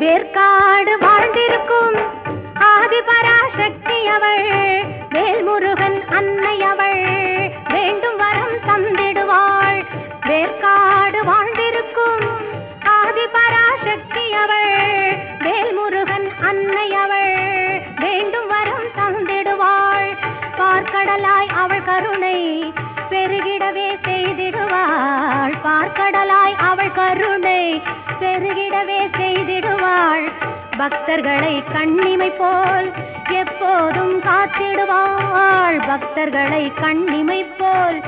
வேர்க்காடு வாழ்ந்திருக்கும் ஆதிபராசக்தி அவள், வேல்முருகன் அன்னை அவள், வேண்டும் வரம் தந்திடுவாள். வேர்க்காடு வாழ்ந்திருக்கும் ஆதிபராசக்தி அவள், வேல்முருகன் அன்னை அவள், வேண்டும் வரம் தந்திடுவாள். பார்க்கடலாய் அவள் கருணை பெருகிடவே செய்திடுவாள். பார்க்கடலாய் அவள் கருணை பெருகிடவே செய்திடுவாள். பக்தர்களை கண்ணிமை போல் எப்போதும் காத்திடுவாள். பக்தர்களை கண்ணிமை போல்